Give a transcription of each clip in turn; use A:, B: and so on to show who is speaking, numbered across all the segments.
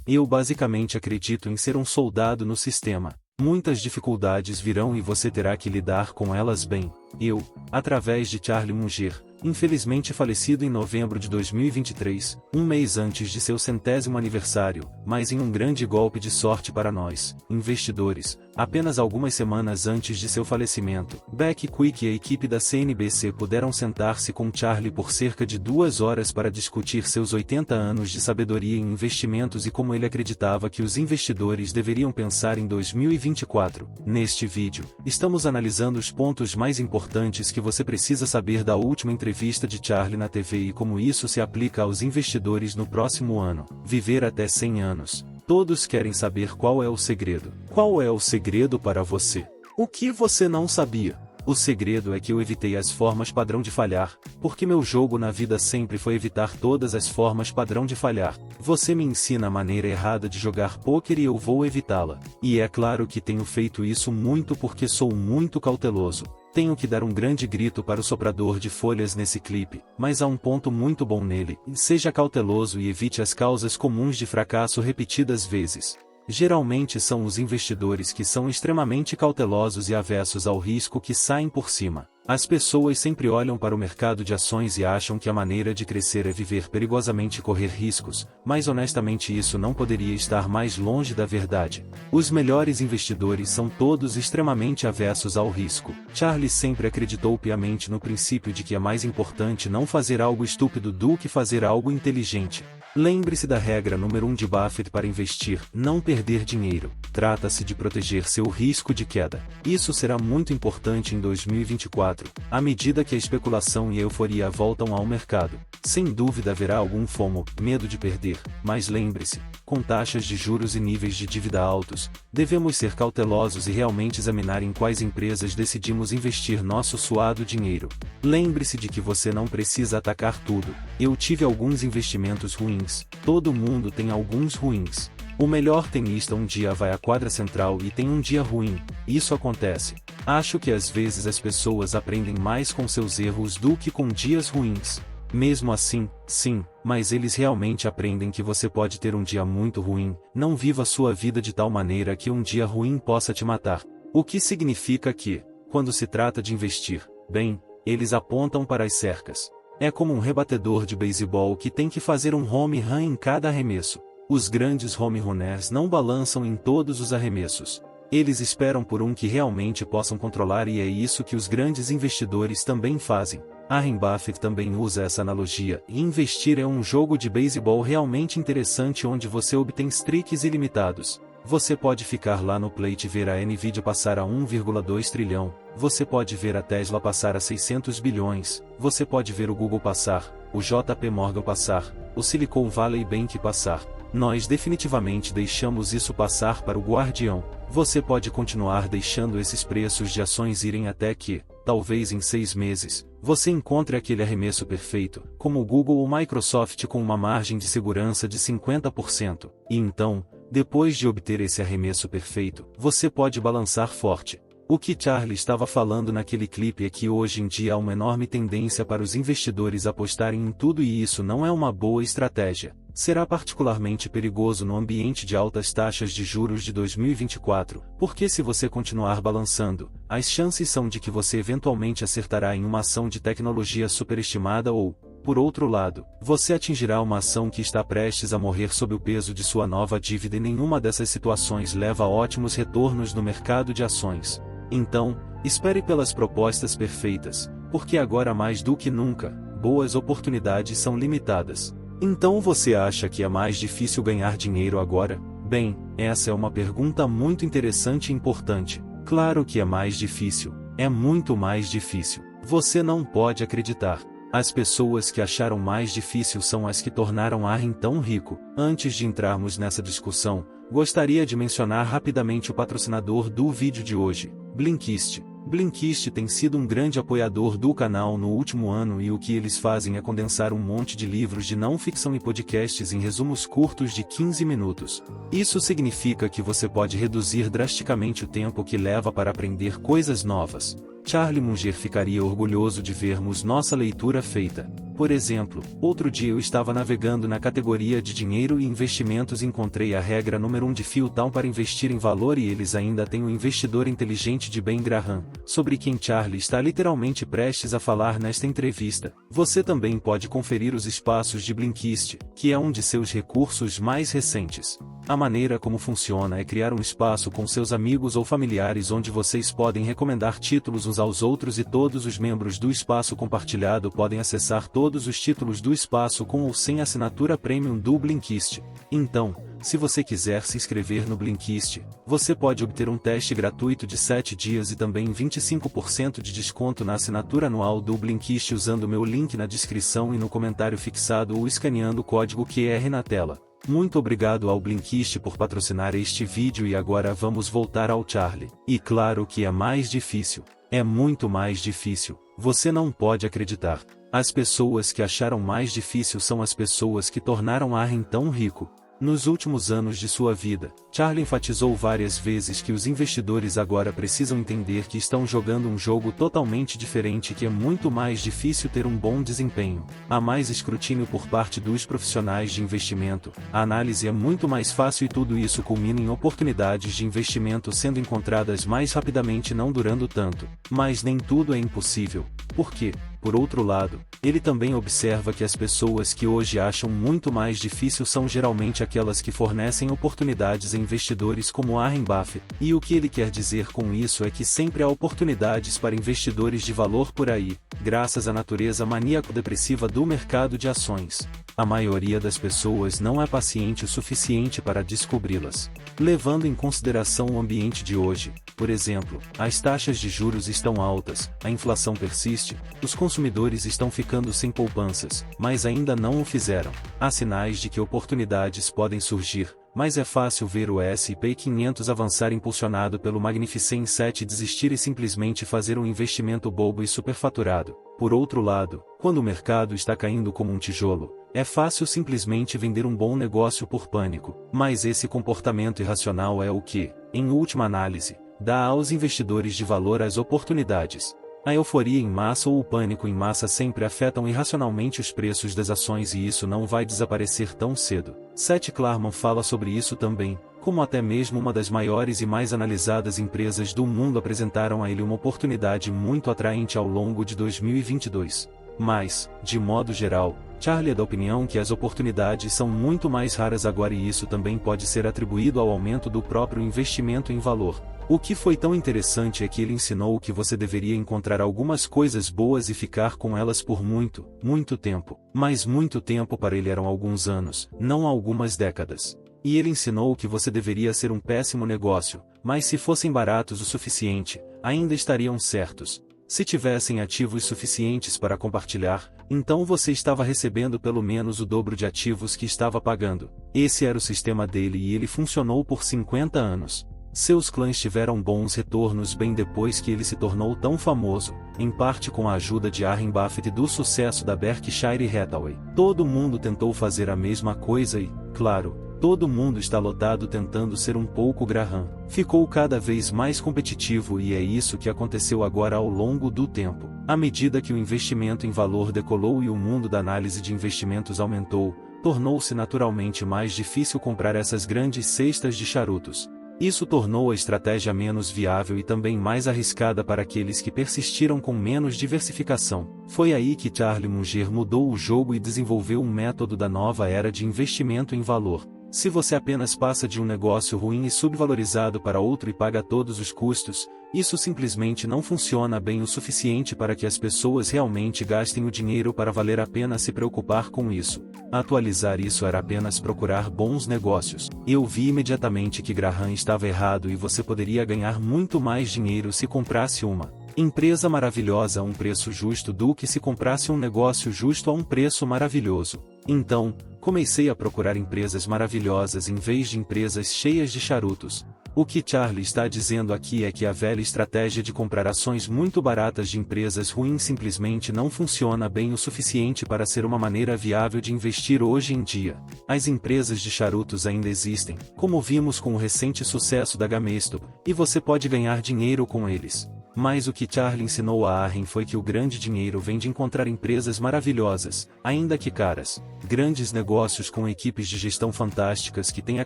A: Eu basicamente acredito em ser um soldado no sistema. Muitas dificuldades virão e você terá que lidar com elas bem. Eu, através de Charlie Munger, infelizmente falecido em novembro de 2023, um mês antes de seu 100º aniversário, mas em um grande golpe de sorte para nós, investidores, apenas algumas semanas antes de seu falecimento, Beck Quick e a equipe da CNBC puderam sentar-se com Charlie por cerca de 2 horas para discutir seus 80 anos de sabedoria em investimentos e como ele acreditava que os investidores deveriam pensar em 2024. Neste vídeo, estamos analisando os pontos mais importantes que você precisa saber da última entrevista de Charlie na TV e como isso se aplica aos investidores no próximo ano. Viver até 100 anos. Todos querem saber qual é o segredo. Qual é o segredo para você? O que você não sabia? O segredo é que eu evitei as formas padrão de falhar, porque meu jogo na vida sempre foi evitar todas as formas padrão de falhar. Você me ensina a maneira errada de jogar pôquer e eu vou evitá-la. E é claro que tenho feito isso muito porque sou muito cauteloso. Tenho que dar um grande grito para o soprador de folhas nesse clipe, mas há um ponto muito bom nele: seja cauteloso e evite as causas comuns de fracasso repetidas vezes. Geralmente são os investidores que são extremamente cautelosos e avessos ao risco que saem por cima. As pessoas sempre olham para o mercado de ações e acham que a maneira de crescer é viver perigosamente e correr riscos, mas honestamente isso não poderia estar mais longe da verdade. Os melhores investidores são todos extremamente avessos ao risco. Charlie sempre acreditou piamente no princípio de que é mais importante não fazer algo estúpido do que fazer algo inteligente. Lembre-se da regra número 1 de Buffett para investir: não perder dinheiro. Trata-se de proteger seu risco de queda. Isso será muito importante em 2024, à medida que a especulação e a euforia voltam ao mercado. Sem dúvida haverá algum FOMO, medo de perder, mas lembre-se, com taxas de juros e níveis de dívida altos, devemos ser cautelosos e realmente examinar em quais empresas decidimos investir nosso suado dinheiro. Lembre-se de que você não precisa atacar tudo. Eu tive alguns investimentos ruins, todo mundo tem alguns ruins. O melhor tenista um dia vai à quadra central e tem um dia ruim. Isso acontece. Acho que às vezes as pessoas aprendem mais com seus erros do que com dias ruins. Mesmo assim, sim, mas eles realmente aprendem que você pode ter um dia muito ruim. Não viva sua vida de tal maneira que um dia ruim possa te matar. O que significa que, quando se trata de investir, bem, eles apontam para as cercas. É como um rebatedor de beisebol que tem que fazer um home run em cada arremesso. Os grandes home runners não balançam em todos os arremessos. Eles esperam por um que realmente possam controlar e é isso que os grandes investidores também fazem. Warren Buffett também usa essa analogia, e investir é um jogo de beisebol realmente interessante onde você obtém streaks ilimitados. Você pode ficar lá no plate e ver a Nvidia passar a 1,2 trilhão, você pode ver a Tesla passar a 600 bilhões, você pode ver o Google passar, o JP Morgan passar, o Silicon Valley Bank passar. Nós definitivamente deixamos isso passar para o guardião. Você pode continuar deixando esses preços de ações irem até que, talvez em 6 meses, você encontre aquele arremesso perfeito, como o Google ou Microsoft com uma margem de segurança de 50%. E então, depois de obter esse arremesso perfeito, você pode balançar forte. O que Charlie estava falando naquele clipe é que hoje em dia há uma enorme tendência para os investidores apostarem em tudo e isso não é uma boa estratégia. Será particularmente perigoso no ambiente de altas taxas de juros de 2024, porque se você continuar balançando, as chances são de que você eventualmente acertará em uma ação de tecnologia superestimada ou, por outro lado, você atingirá uma ação que está prestes a morrer sob o peso de sua nova dívida e nenhuma dessas situações leva a ótimos retornos no mercado de ações. Então, espere pelas propostas perfeitas, porque agora mais do que nunca, boas oportunidades são limitadas. Então você acha que é mais difícil ganhar dinheiro agora? Bem, essa é uma pergunta muito interessante e importante. Claro que é mais difícil. É muito mais difícil. Você não pode acreditar. As pessoas que acharam mais difícil são as que tornaram Warren tão rico. Antes de entrarmos nessa discussão, gostaria de mencionar rapidamente o patrocinador do vídeo de hoje, Blinkist. Blinkist tem sido um grande apoiador do canal no último ano e o que eles fazem é condensar um monte de livros de não ficção e podcasts em resumos curtos de 15 minutos. Isso significa que você pode reduzir drasticamente o tempo que leva para aprender coisas novas. Charlie Munger ficaria orgulhoso de vermos nossa leitura feita. Por exemplo, outro dia eu estava navegando na categoria de dinheiro e investimentos e encontrei a regra número 1 de Phil Town para investir em valor e eles ainda têm o investidor inteligente de Ben Graham, sobre quem Charlie está literalmente prestes a falar nesta entrevista. Você também pode conferir os espaços de Blinkist, que é um de seus recursos mais recentes. A maneira como funciona é criar um espaço com seus amigos ou familiares onde vocês podem recomendar títulos uns aos outros e todos os membros do espaço compartilhado podem acessar todos os títulos do espaço com ou sem assinatura premium do Blinkist. Então, se você quiser se inscrever no Blinkist, você pode obter um teste gratuito de 7 dias e também 25% de desconto na assinatura anual do Blinkist usando meu link na descrição e no comentário fixado ou escaneando o código QR na tela. Muito obrigado ao Blinkist por patrocinar este vídeo e agora vamos voltar ao Charlie. E claro que é mais difícil. É muito mais difícil. Você não pode acreditar. As pessoas que acharam mais difícil são as pessoas que tornaram Warren tão rico. Nos últimos anos de sua vida, Charlie enfatizou várias vezes que os investidores agora precisam entender que estão jogando um jogo totalmente diferente e que é muito mais difícil ter um bom desempenho. Há mais escrutínio por parte dos profissionais de investimento, a análise é muito mais fácil e tudo isso culmina em oportunidades de investimento sendo encontradas mais rapidamente não durando tanto. Mas nem tudo é impossível. Por quê? Por outro lado, ele também observa que as pessoas que hoje acham muito mais difícil são geralmente aquelas que fornecem oportunidades a investidores como Warren Buffett. E o que ele quer dizer com isso é que sempre há oportunidades para investidores de valor por aí, graças à natureza maníaco-depressiva do mercado de ações. A maioria das pessoas não é paciente o suficiente para descobri-las. Levando em consideração o ambiente de hoje, por exemplo, as taxas de juros estão altas, a inflação persiste, os consumidores estão ficando sem poupanças, mas ainda não o fizeram. Há sinais de que oportunidades podem surgir, mas é fácil ver o S&P 500 avançar impulsionado pelo Magnificent 7 e desistir e simplesmente fazer um investimento bobo e superfaturado. Por outro lado, quando o mercado está caindo como um tijolo, é fácil simplesmente vender um bom negócio por pânico, mas esse comportamento irracional é o que, em última análise, dá aos investidores de valor as oportunidades. A euforia em massa ou o pânico em massa sempre afetam irracionalmente os preços das ações e isso não vai desaparecer tão cedo. Seth Klarman fala sobre isso também, como até mesmo uma das maiores e mais analisadas empresas do mundo apresentaram a ele uma oportunidade muito atraente ao longo de 2022. Mas, de modo geral, Charlie é da opinião que as oportunidades são muito mais raras agora e isso também pode ser atribuído ao aumento do próprio investimento em valor. O que foi tão interessante é que ele ensinou que você deveria encontrar algumas coisas boas e ficar com elas por muito, muito tempo. Mas muito tempo para ele eram alguns anos, não algumas décadas. E ele ensinou que você deveria ser um péssimo negócio, mas se fossem baratos o suficiente, ainda estariam certos. Se tivessem ativos suficientes para compartilhar, então você estava recebendo pelo menos o dobro de ativos que estava pagando. Esse era o sistema dele e ele funcionou por 50 anos. Seus clãs tiveram bons retornos bem depois que ele se tornou tão famoso, em parte com a ajuda de Warren Buffett e do sucesso da Berkshire Hathaway. Todo mundo tentou fazer a mesma coisa e, claro, todo mundo está lotado tentando ser um pouco Graham. Ficou cada vez mais competitivo e é isso que aconteceu agora ao longo do tempo. À medida que o investimento em valor decolou e o mundo da análise de investimentos aumentou, tornou-se naturalmente mais difícil comprar essas grandes cestas de charutos. Isso tornou a estratégia menos viável e também mais arriscada para aqueles que persistiram com menos diversificação. Foi aí que Charlie Munger mudou o jogo e desenvolveu um método da nova era de investimento em valor. Se você apenas passa de um negócio ruim e subvalorizado para outro e paga todos os custos, isso simplesmente não funciona bem o suficiente para que as pessoas realmente gastem o dinheiro para valer a pena se preocupar com isso. Atualizar isso era apenas procurar bons negócios. Eu vi imediatamente que Graham estava errado e você poderia ganhar muito mais dinheiro se comprasse uma empresa maravilhosa a um preço justo do que se comprasse um negócio justo a um preço maravilhoso. Então, comecei a procurar empresas maravilhosas em vez de empresas cheias de charutos. O que Charlie está dizendo aqui é que a velha estratégia de comprar ações muito baratas de empresas ruins simplesmente não funciona bem o suficiente para ser uma maneira viável de investir hoje em dia. As empresas de charutos ainda existem, como vimos com o recente sucesso da GameStop, e você pode ganhar dinheiro com eles. Mas o que Charlie ensinou a Arren foi que o grande dinheiro vem de encontrar empresas maravilhosas, ainda que caras, grandes negócios com equipes de gestão fantásticas que têm a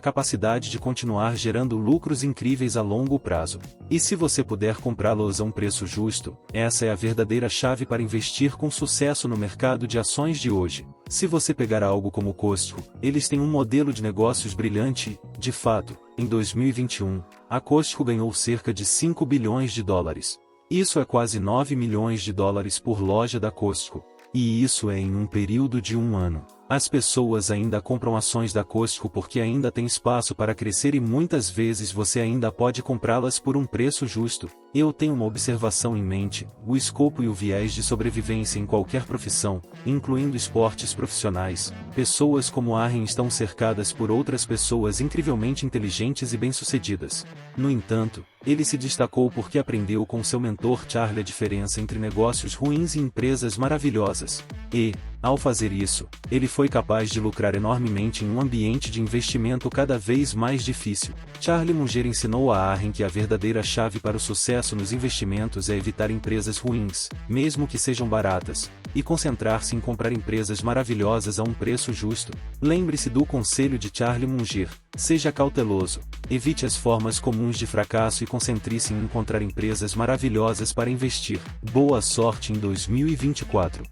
A: capacidade de continuar gerando lucros incríveis a longo prazo. E se você puder comprá-los a um preço justo, essa é a verdadeira chave para investir com sucesso no mercado de ações de hoje. Se você pegar algo como Costco, eles têm um modelo de negócios brilhante, de fato. Em 2021, a Costco ganhou cerca de 5 bilhões de dólares. Isso é quase 9 milhões de dólares por loja da Costco. E isso é em um período de um ano. As pessoas ainda compram ações da Costco porque ainda tem espaço para crescer e muitas vezes você ainda pode comprá-las por um preço justo. Eu tenho uma observação em mente: o escopo e o viés de sobrevivência em qualquer profissão, incluindo esportes profissionais. Pessoas como Arren estão cercadas por outras pessoas incrivelmente inteligentes e bem-sucedidas. No entanto, ele se destacou porque aprendeu com seu mentor Charlie a diferença entre negócios ruins e empresas maravilhosas. E, ao fazer isso, ele foi capaz de lucrar enormemente em um ambiente de investimento cada vez mais difícil. Charlie Munger ensinou a Arren que a verdadeira chave para o sucesso nos investimentos é evitar empresas ruins, mesmo que sejam baratas, e concentrar-se em comprar empresas maravilhosas a um preço justo. Lembre-se do conselho de Charlie Munger: seja cauteloso, evite as formas comuns de fracasso e concentre-se em encontrar empresas maravilhosas para investir. Boa sorte em 2024!